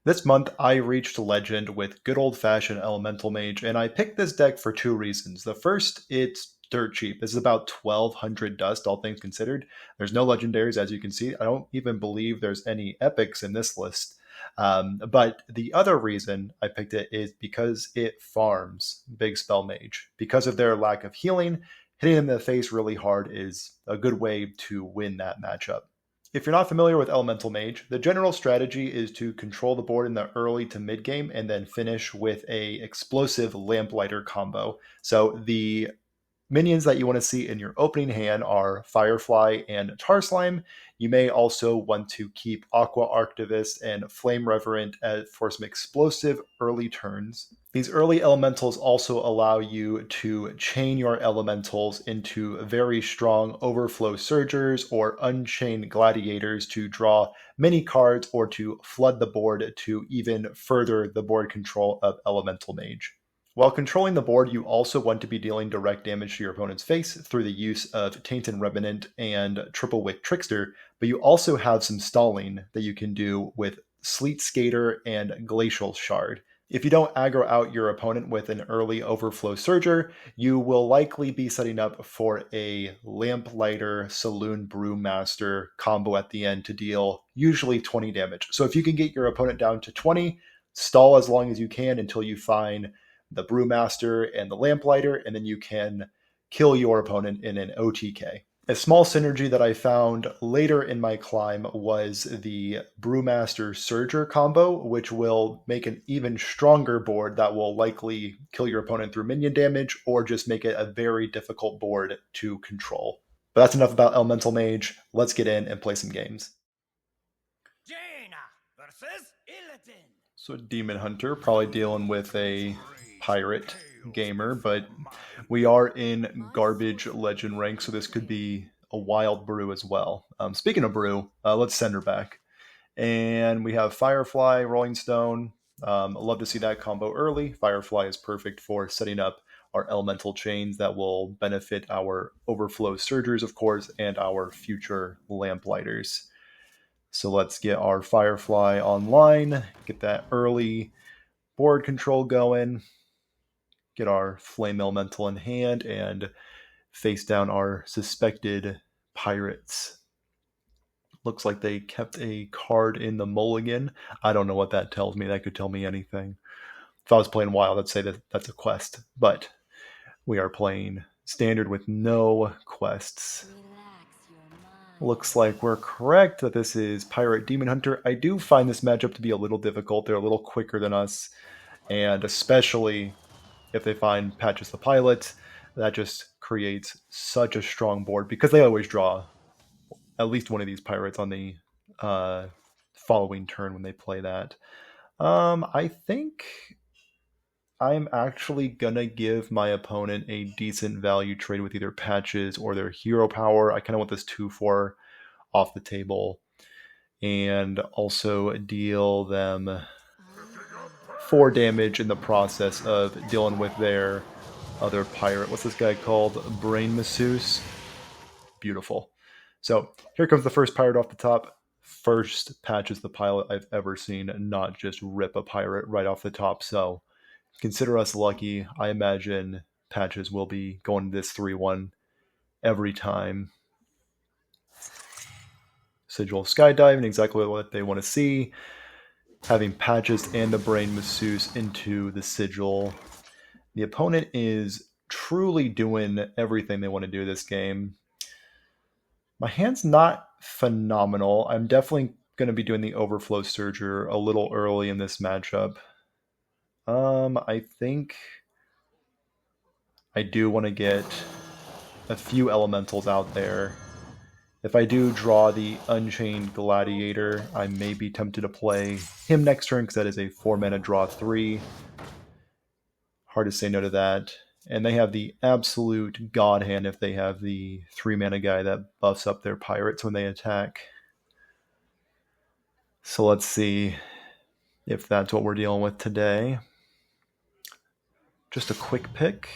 This month, I reached Legend with good old-fashioned Elemental Mage, and I picked this deck for two reasons. The first, it's dirt cheap. This is about 1200 dust, all things considered. There's no legendaries, as you can see. I don't even believe there's any epics in this list. But the other reason I picked it is because it farms Big Spell Mage. Because of their lack of healing, hitting them in the face really hard is a good way to win that matchup. If you're not familiar with Elemental Mage, the general strategy is to control the board in the early to mid game and then finish with a explosive Lamplighter combo. So the minions that you want to see in your opening hand are Firefly and Tar Slime. You may also want to keep Aqua Archivist and Flame Revenant for some explosive early turns. These early elementals also allow you to chain your elementals into very strong Overflow Surgers or Unchained Gladiators to draw many cards or to flood the board to even further the board control of Elemental Mage. While controlling the board, you also want to be dealing direct damage to your opponent's face through the use of Tainted Remnant and Triplewick Trickster, but you also have some stalling that you can do with Sleet Skater and Glacial Shard. If you don't aggro out your opponent with an early Overflow Surger, you will likely be setting up for a Lamplighter Saloon Brewmaster combo at the end to deal usually 20 damage. So if you can get your opponent down to 20, stall as long as you can until you find the Brewmaster and the Lamplighter, and then you can kill your opponent in an OTK. A small synergy that I found later in my climb was the Brewmaster Surger combo, which will make an even stronger board that will likely kill your opponent through minion damage or just make it a very difficult board to control. But that's enough about Elemental Mage. Let's get in and play some games. Jaina versus Illidan. So Demon Hunter, probably dealing with a pirate gamer, but we are in garbage legend rank, so this could be a wild brew as well. Speaking of brew, let's send her back. And we have Firefly, Rolling Stone. I love to see that combo early. Firefly is perfect for setting up our elemental chains that will benefit our Overflow Surgers, of course, and our future Lamplighters. So let's get our Firefly online, get that early board control going, get our Flame Elemental in hand, and face down our suspected pirates. Looks like they kept a card in the mulligan. I don't know what that tells me. That could tell me anything. If I was playing wild, I'd say that that's a quest. But we are playing standard with no quests. Looks like we're correct that this is Pirate Demon Hunter. I do find this matchup to be a little difficult. They're a little quicker than us. And especially if they find Patches the Pilot, that just creates such a strong board because they always draw at least one of these pirates on the following turn when they play that. I think I'm actually gonna give my opponent a decent value trade with either Patches or their hero power. I kind of want this 2/4 off the table and also deal them 4 damage in the process of dealing with their other pirate. What's this guy called? Brain Masseuse. Beautiful. So here comes the first pirate off the top. First Patches the Pilot I've ever seen not just rip a pirate right off the top. So consider us lucky. I imagine Patches will be going this 3-1 every time. Sigil skydiving, exactly what they want to see. Having Patches and the Brain Masseuse into the Sigil. The opponent is truly doing everything they want to do this game. My hand's not phenomenal. I'm definitely going to be doing the Overflow Surger a little early in this matchup. I think I do want to get a few elementals out there. If I do draw the Unchained Gladiator, I may be tempted to play him next turn because that is a 4-mana draw 3. Hard to say no to that. And they have the absolute god hand if they have the 3-mana guy that buffs up their pirates when they attack. So let's see if that's what we're dealing with today. Just a quick pick.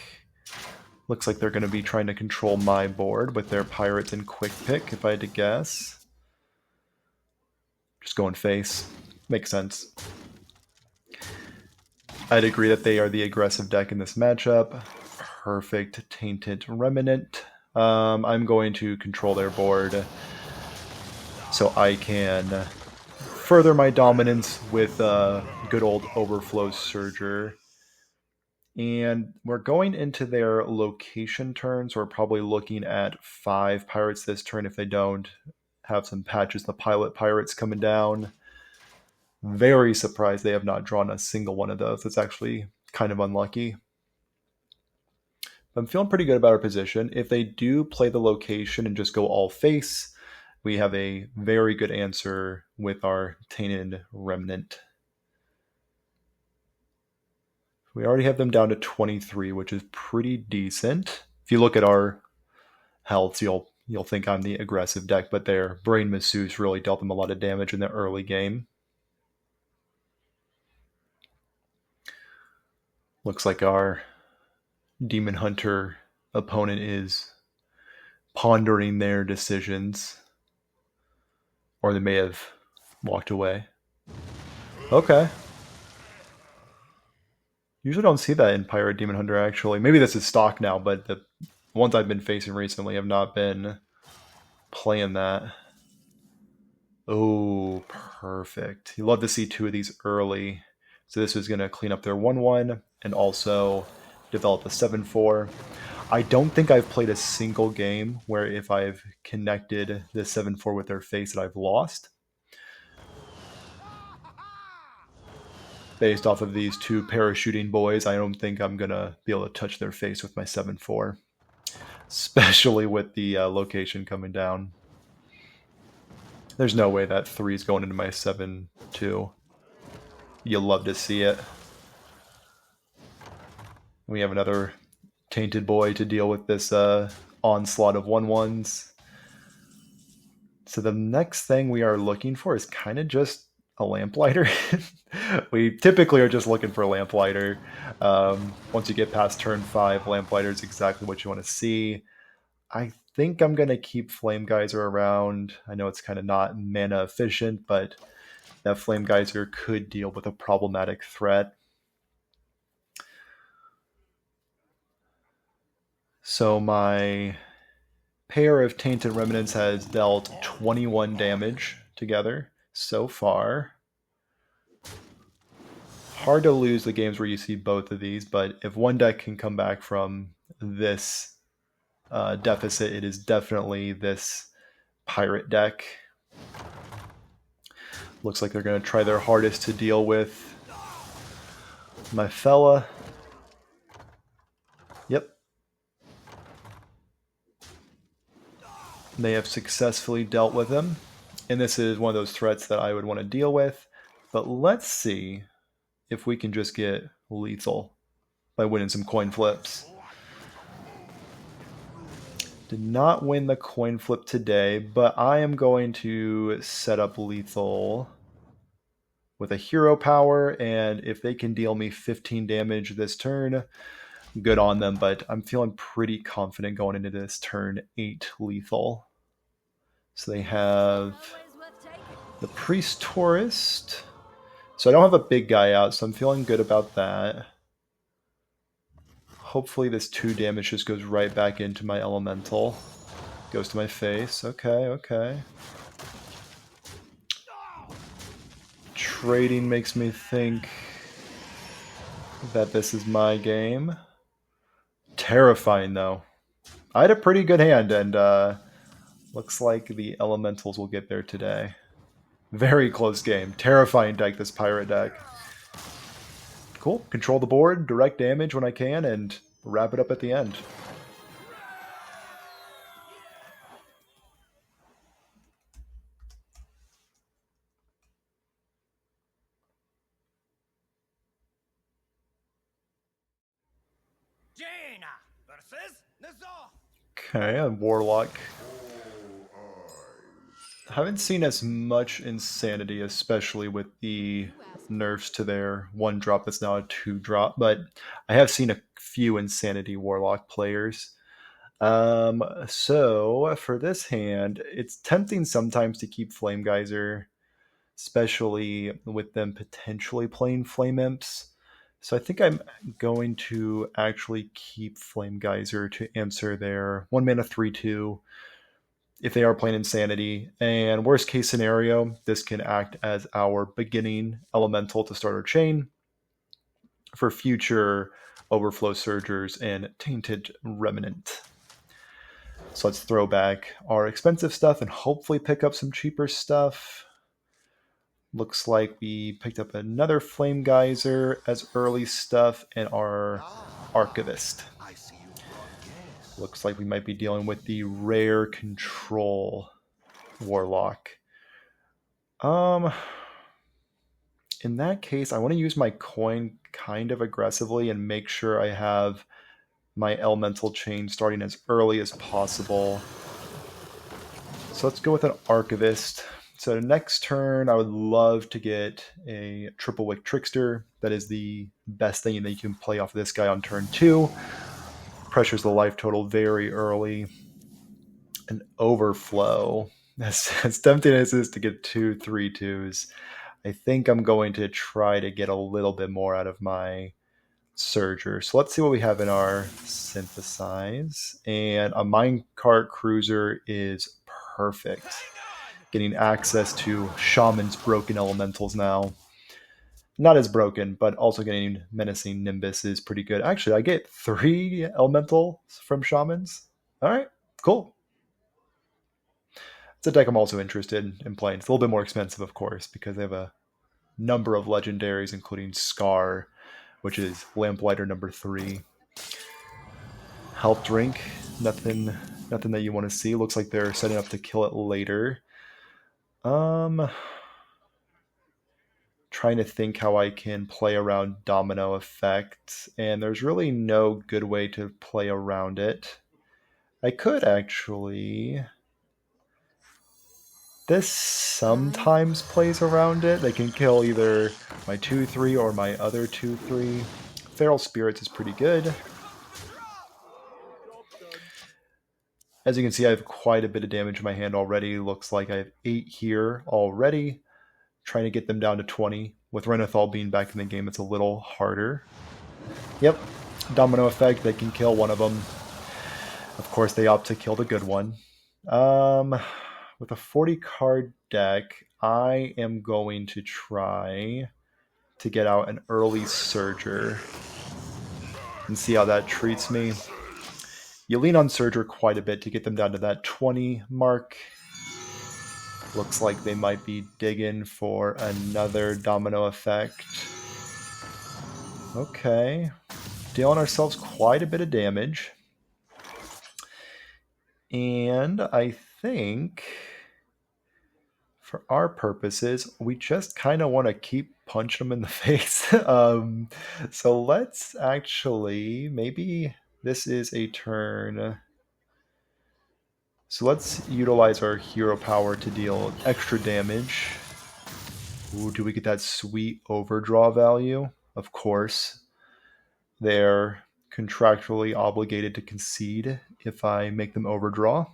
Looks like they're going to be trying to control my board with their pirates and quick pick, if I had to guess. Just going face. Makes sense. I'd agree that they are the aggressive deck in this matchup. Perfect Tainted Remnant. I'm going to control their board so I can further my dominance with good old Overflow Surger. And we're going into their location turn, so we're probably looking at 5 pirates this turn if they don't have some patches. The pilot pirates coming down. Very surprised they have not drawn a single one of those. It's actually kind of unlucky. I'm feeling pretty good about our position. If they do play the location and just go all face, we have a very good answer with our Tainted Remnant. We already have them down to 23, which is pretty decent. If you look at our healths, you'll think I'm the aggressive deck, but their Brain Masseuse really dealt them a lot of damage in the early game. Looks like our Demon Hunter opponent is pondering their decisions, or they may have walked away. Okay. Usually don't see that in Pirate Demon Hunter, actually. Maybe this is stock now, but the ones I've been facing recently have not been playing that. Oh, perfect. You love to see 2 of these early. So this is going to clean up their 1-1 and also develop a 7-4. I don't think I've played a single game where if I've connected the 7-4 with their face that I've lost. Based off of these 2 parachuting boys, I don't think I'm going to be able to touch their face with my 7-4. Especially with the location coming down. There's no way that 3 is going into my 7-2. You'll love to see it. We have another Tainted Boy to deal with this onslaught of 1-1s. So the next thing we are looking for is kind of just a Lamplighter. We typically are just looking for a Lamplighter. Once you get past turn 5, Lamplighter is exactly what you want to see. I think I'm going to keep Flame Geyser around. I know it's kind of not mana efficient, but that Flame Geyser could deal with a problematic threat. So my pair of Tainted Remnants has dealt 21 damage together so far. Hard to lose the games where you see both of these, but if one deck can come back from this deficit, it is definitely this pirate deck. Looks like they're going to try their hardest to deal with my fella. Yep. They have successfully dealt with him. And this is one of those threats that I would want to deal with. But let's see if we can just get lethal by winning some coin flips. Did not win the coin flip today, but I am going to set up lethal with a hero power, and if they can deal me 15 damage this turn, good on them, but I'm feeling pretty confident going into this turn 8 lethal. So they have the Priest Tourist. So I don't have a big guy out, so I'm feeling good about that. Hopefully this 2 damage just goes right back into my elemental. Goes to my face. Okay. Trading makes me think that this is my game. Terrifying, though. I had a pretty good hand, and looks like the elementals will get there today. Very close game. Terrifying deck, this pirate deck. Cool. Control the board, direct damage when I can, and wrap it up at the end. Jaina versus Nazar. Okay, a Warlock. Haven't seen as much Insanity, especially with the nerfs to their 1-drop that's now a 2-drop, but I have seen a few Insanity Warlock players. So for this hand, it's tempting sometimes to keep Flame Geyser, especially with them potentially playing Flame Imps. So I think I'm going to actually keep Flame Geyser to answer their 1 mana 3/2 if they are playing Insanity. And worst case scenario, this can act as our beginning elemental to start our chain for future Overflow Surgers and Tainted Remnant. So let's throw back our expensive stuff and hopefully pick up some cheaper stuff. Looks like we picked up another Flame Geyser as early stuff and our Archivist. I see you brought guests. Looks like we might be dealing with the rare control Warlock. In that case, I want to use my coin kind of aggressively and make sure I have my elemental chain starting as early as possible. So let's go with an Archivist. So next turn, I would love to get a Triplewick Trickster. That is the best thing that you can play off of this guy on turn 2. Pressures the life total very early. An Overflow. As tempting as it is to get 2 3/2s, I think I'm going to try to get a little bit more out of my Surger. So let's see what we have in our Synthesize. And a Minecart Cruiser is perfect. Getting access to Shaman's broken elementals now. Not as broken, but also getting Menacing Nimbus is pretty good. Actually, I get 3 elementals from Shamans. All right, cool. It's a deck I'm also interested in playing. It's a little bit more expensive, of course, because they have a number of legendaries, including Scar, which is Lamplighter number 3. Health Drink, nothing that you want to see. Looks like they're setting up to kill it later. Trying to think how I can play around Domino Effect, and there's really no good way to play around it. I could actually... This sometimes plays around it. They can kill either my 2/3 or my other 2/3. Feral Spirits is pretty good. As you can see, I have quite a bit of damage in my hand already. Looks like I have 8 here already. Trying to get them down to 20. With Renathal being back in the game, it's a little harder. Yep, Domino Effect, they can kill one of them. Of course, they opt to kill the good one. With a 40 card deck, I am going to try to get out an early Surger and see how that treats me. You lean on Surger quite a bit to get them down to that 20 mark. Looks like they might be digging for another Domino Effect. Okay. Dealing ourselves quite a bit of damage. And I think, for our purposes, we just kind of want to keep punching them in the face. So let's actually, maybe this is a turn. So let's utilize our hero power to deal extra damage. Ooh, do we get that sweet overdraw value? Of course. They're contractually obligated to concede if I make them overdraw.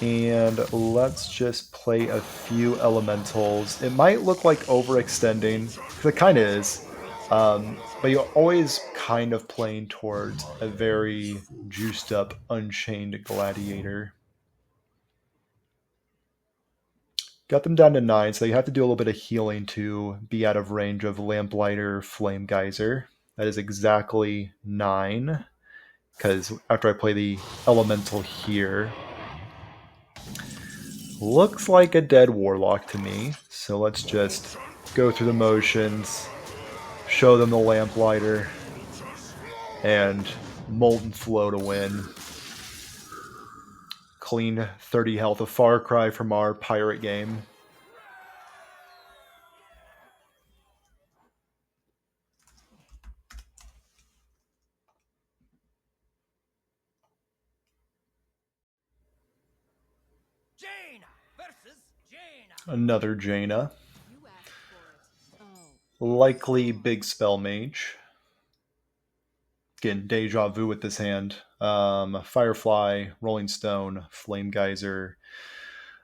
And let's just play a few elementals. It might look like overextending, because it kind of is. But you're always kind of playing towards a very juiced up Unchained Gladiator. Got them down to 9, so you have to do a little bit of healing to be out of range of Lamplighter, Flame Geyser. That is exactly 9, because after I play the elemental here, looks like a dead Warlock to me. So let's just go through the motions, show them the Lamplighter, and Molten Flow to win. Clean 30 health, a far cry from our pirate game. Jaina versus Jaina. Another Jaina. You asked for it. Likely big spell mage. Again, deja vu with this hand. Firefly, Rolling Stone, Flame Geyser.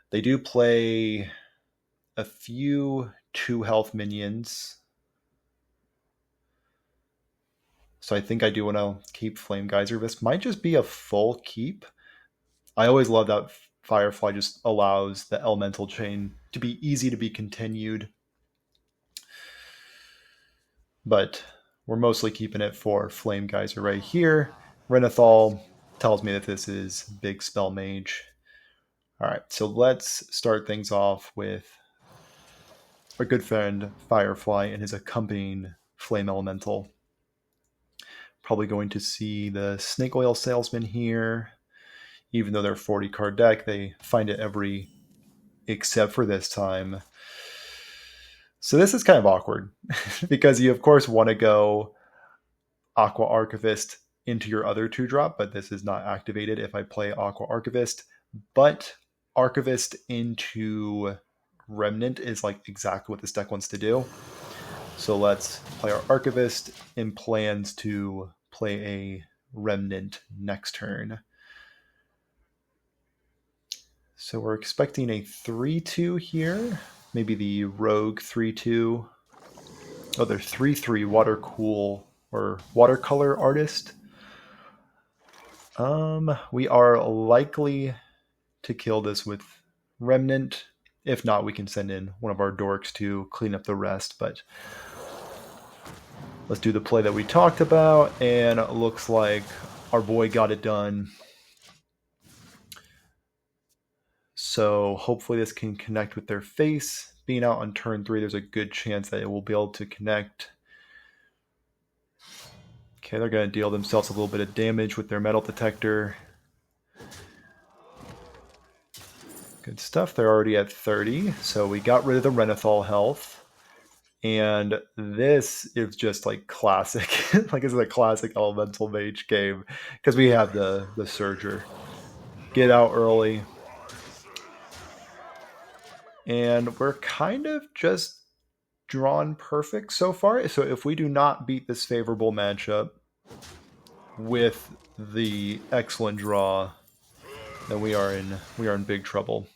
They do play a few 2 health minions. So I think I do want to keep Flame Geyser. This might just be a full keep. I always love that Firefly just allows the elemental chain to be easy to be continued. But we're mostly keeping it for Flame Geyser right here. Renathal tells me that this is Big Spell Mage. Alright, so let's start things off with our good friend Firefly and his accompanying Flame Elemental. Probably going to see the Snake Oil Salesman here. Even though they're 40 card deck, they find it every except for this time. So this is kind of awkward because you of course want to go Aqua Archivist into your other 2-drop, but this is not activated if I play Aqua Archivist. But Archivist into Remnant is like exactly what this deck wants to do. So let's play our Archivist in plans to play a Remnant next turn. So we're expecting a 3-2 here. Maybe the Rogue 3-2. Oh, they're 3-3 Water Cool or Watercolor Artist. We are likely to kill this with Remnant. If not, we can send in one of our dorks to clean up the rest. But let's do the play that we talked about. And it looks like our boy got it done. So hopefully this can connect with their face. Being out on turn 3, there's a good chance that it will be able to connect. Okay, they're going to deal themselves a little bit of damage with their metal detector. Good stuff. They're already at 30. So we got rid of the Renathal health. And this is just like classic. Like this is a classic Elemental Mage game. Because we have the Surger. Get out early. And we're kind of just drawn perfect so far. So if we do not beat this favorable matchup with the excellent draw, then we are in big trouble.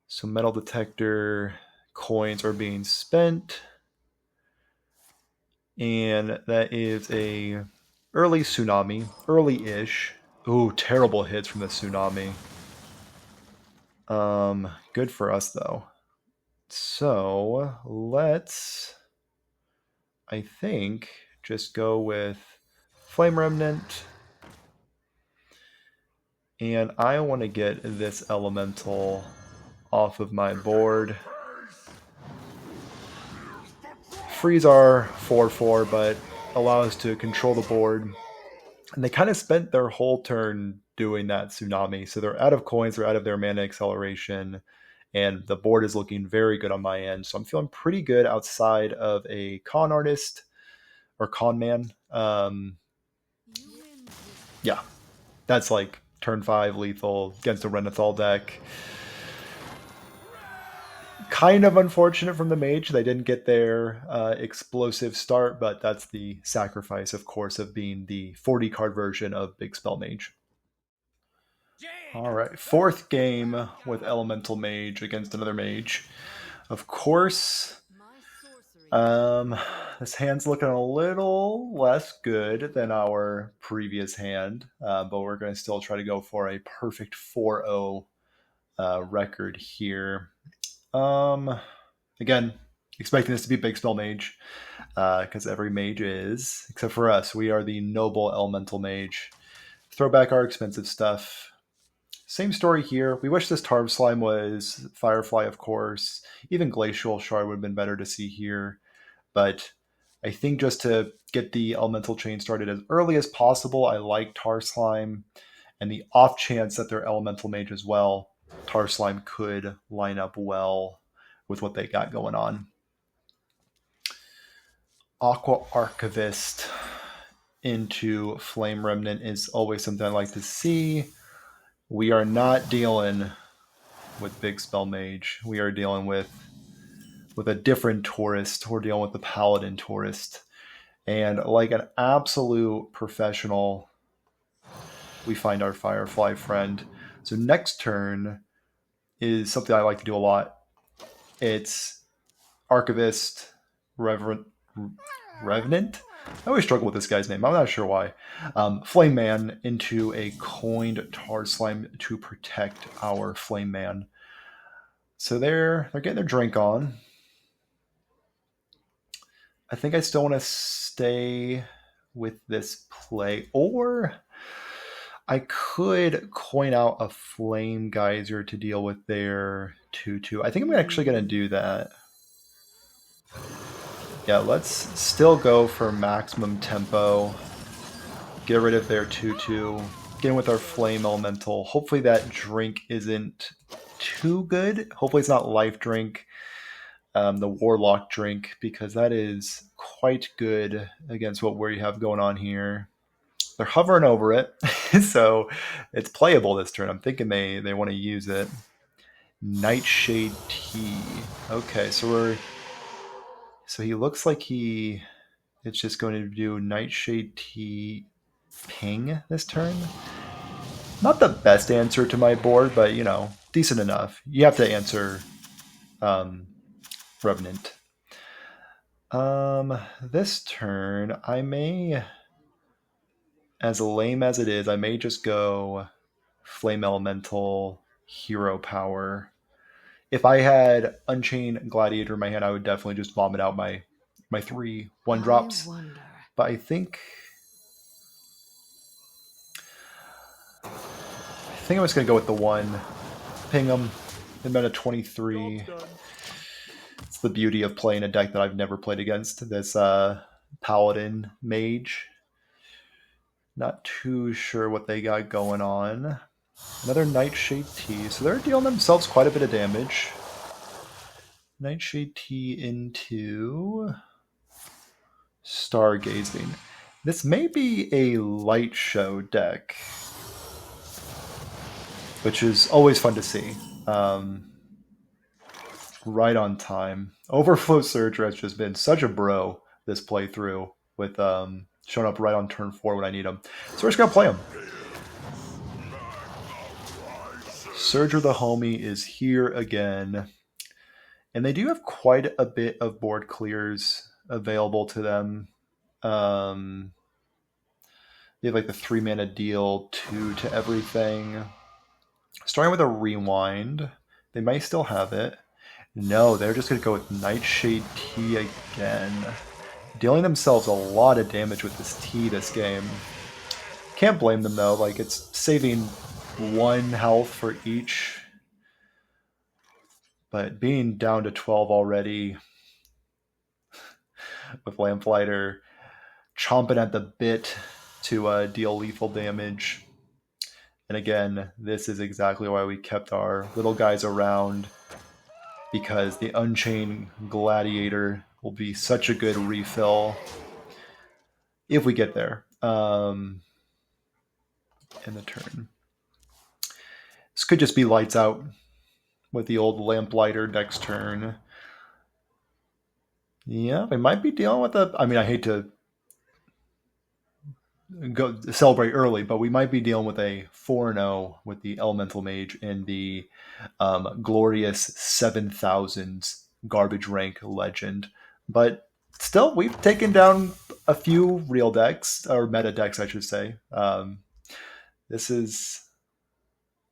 So metal detector coins are being spent. And that is a early tsunami, early-ish. Ooh, terrible hits from the tsunami. Good for us though. So let's, I think, just go with Flame Remnant. And I want to get this elemental off of my board. Freeze our 4/4, but allow us to control the board. And they kind of spent their whole turn doing that tsunami. So they're out of coins, they're out of their mana acceleration, and the board is looking very good on my end. So I'm feeling pretty good outside of a con artist or con man. Yeah, that's like turn 5 lethal against a Renathal deck. Kind of unfortunate from the Mage. They didn't get their explosive start, but that's the sacrifice, of course, of being the 40-card version of Big Spell Mage. All right, 4th game with Elemental Mage against another Mage. Of course, this hand's looking a little less good than our previous hand, but we're going to still try to go for a perfect 4-0 record here. Again, expecting this to be Big Spell Mage, because every mage is, except for us. We are the noble Elemental Mage. Throw back our expensive stuff. Same story here. We wish this Tarb Slime was Firefly, of course. Even Glacial Shard would have been better to see here. But I think just to get the Elemental Chain started as early as possible, I like Tar Slime. And the off chance that they're Elemental Mage as well, Tar Slime could line up well with what they got going on. Aqua Archivist into Flame Remnant is always something I like to see. We are not dealing with Big Spell Mage. We are dealing with a different tourist. We're dealing with the Paladin tourist. And like an absolute professional, we find our Firefly friend. So next turn is something I like to do a lot. It's Archivist, Revenant. I always struggle with this guy's name. I'm not sure why. Flame Man into a coined Tar Slime to protect our Flame Man. So they're getting their drink on. I think I still want to stay with this play, or I could coin out a Flame Geyser to deal with their 2/2. I think I'm actually going to do that. Yeah, let's still go for maximum tempo. Get rid of their 2/2. Get in with our Flame Elemental. Hopefully that drink isn't too good. Hopefully it's not Life Drink, the Warlock drink, because that is quite good against what we have going on here. They're hovering over it, so it's playable this turn. I'm thinking they want to use it. Nightshade Tea. Okay, so he looks like it's just going to do Nightshade Tea ping this turn. Not the best answer to my board, but decent enough. You have to answer Revenant. This turn I may, as lame as it is, I may just go Flame Elemental, Hero Power. If I had Unchained Gladiator in my hand, I would definitely just vomit out my 3 1-drops. But I think I'm just going to go with the 1. Ping them. They've been a 23. It's the beauty of playing a deck that I've never played against. This Paladin Mage. Not too sure what they got going on. Another Nightshade Tea. So they're dealing themselves quite a bit of damage. Nightshade Tea into Stargazing. This may be a light show deck, which is always fun to see. Right on time. Overflow Surger has just been such a bro this playthrough, with showing up right on turn 4 when I need him. So we're just going to play him. Surger the homie is here again. And they do have quite a bit of board clears available to them. They have like the 3-mana deal, 2 to everything. Starting with a Rewind. They might still have it. No, they're just going to go with Nightshade Tea again. Dealing themselves a lot of damage with this tea this game. Can't blame them though, like it's saving 1 health for each. But being down to 12 already with Lamplighter chomping at the bit to deal lethal damage. And again, this is exactly why we kept our little guys around, because the Unchained Gladiator will be such a good refill if we get there in the turn. This could just be lights out with the old Lamplighter next turn. Yeah, we might be dealing with I hate to go celebrate early, but we might be dealing with a 4-0 with the Elemental Mage and the glorious 7,000s garbage rank legend. But still, we've taken down a few real decks, or meta decks, I should say.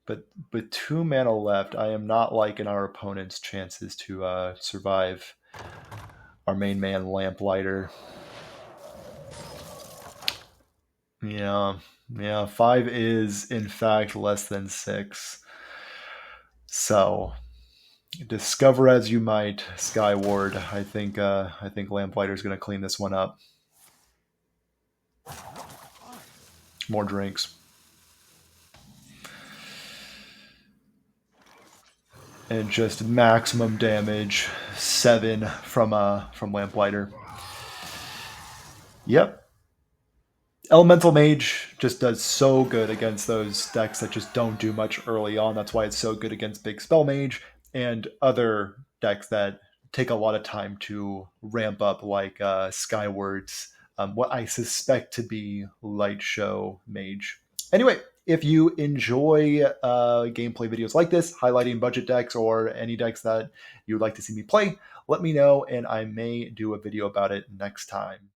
But with 2 mana left, I am not liking our opponent's chances to survive our main man, Lamplighter. Yeah, 5 is in fact less than 6. So, discover as you might, Skyward. I think Lamplighter is going to clean this one up. More drinks. And just maximum damage, 7 from Lamplighter. Yep. Elemental Mage just does so good against those decks that just don't do much early on. That's why it's so good against Big Spell Mage and other decks that take a lot of time to ramp up, like Skyward's, what I suspect to be Light Show Mage. Anyway, If you enjoy gameplay videos like this, highlighting budget decks or any decks that you would like to see me play, let me know and I may do a video about it next time.